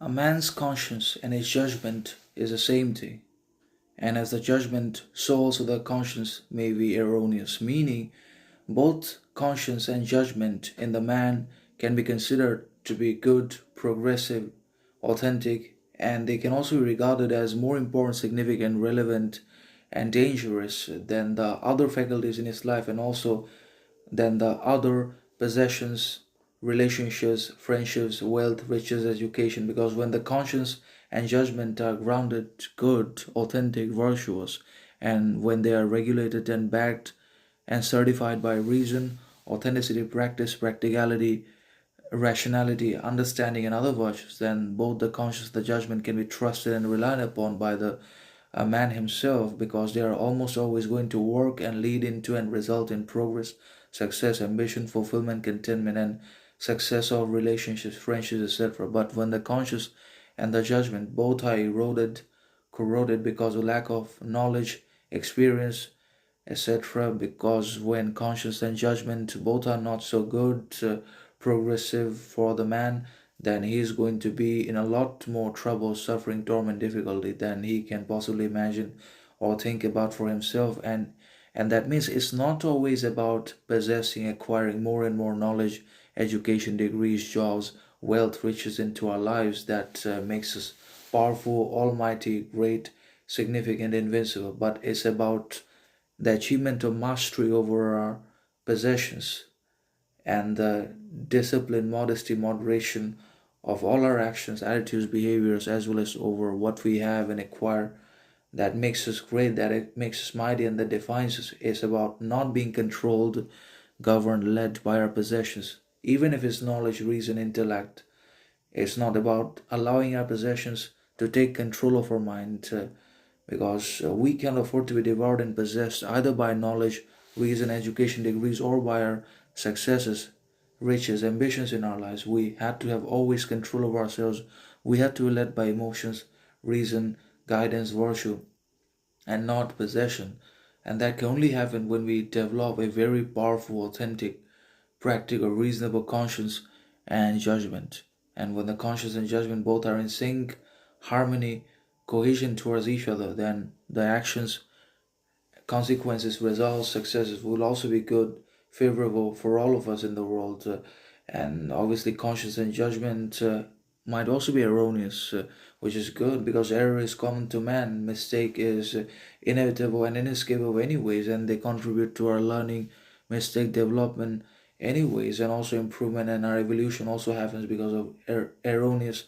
A man's conscience and his judgment is the same thing. And as the judgment, so also the conscience may be erroneous, meaning both conscience and judgment in the man can be considered to be good, progressive, authentic, and they can also be regarded as more important, significant, relevant, and dangerous than the other faculties in his life, and also than the other possessions, relationships, friendships, wealth, riches, education. Because when the conscience and judgment are grounded, good, authentic, virtuous, and when they are regulated and backed and certified by reason, authenticity, practice, practicality, rationality, understanding, and other virtues, then both the conscience and the judgment can be trusted and relied upon by the man himself, because they are almost always going to work and lead into and result in progress, success, ambition, fulfillment, contentment, and success of relationships, friendships, etc. But when the conscience and the judgment both are eroded, corroded because of lack of knowledge, experience, etc., because when conscience and judgment both are not so good, progressive for the man, then he is going to be in a lot more trouble, suffering, torment, difficulty than he can possibly imagine or think about for himself. And that means it's not always about possessing, acquiring more and more knowledge, education, degrees, jobs, wealth, riches into our lives that makes us powerful, almighty, great, significant, invincible, but it's about the achievement of mastery over our possessions, and the discipline, modesty, moderation of all our actions, attitudes, behaviors, as well as over what we have and acquire, that makes us great, that it makes us mighty, and that defines us, is about not being controlled, governed, led by our possessions. Even if it's knowledge, reason, intellect, it's not about allowing our possessions to take control of our mind, because we can afford to be devoured and possessed either by knowledge, reason, education, degrees, or by our successes, riches, ambitions in our lives. We had to have always control of ourselves. We had to be led by emotions, reason, guidance, virtue, and not possession. And that can only happen when we develop a very powerful, authentic, practical, reasonable conscience and judgment. And when the conscience and judgment both are in sync, harmony, cohesion towards each other, then the actions, consequences, results, successes will also be good, favorable for all of us in the world. And obviously, conscience and judgment might also be erroneous, which is good because error is common to man. Mistake is inevitable and inescapable, anyways, and they contribute to our learning, mistake development, anyways, and also improvement. And our evolution also happens because of erroneous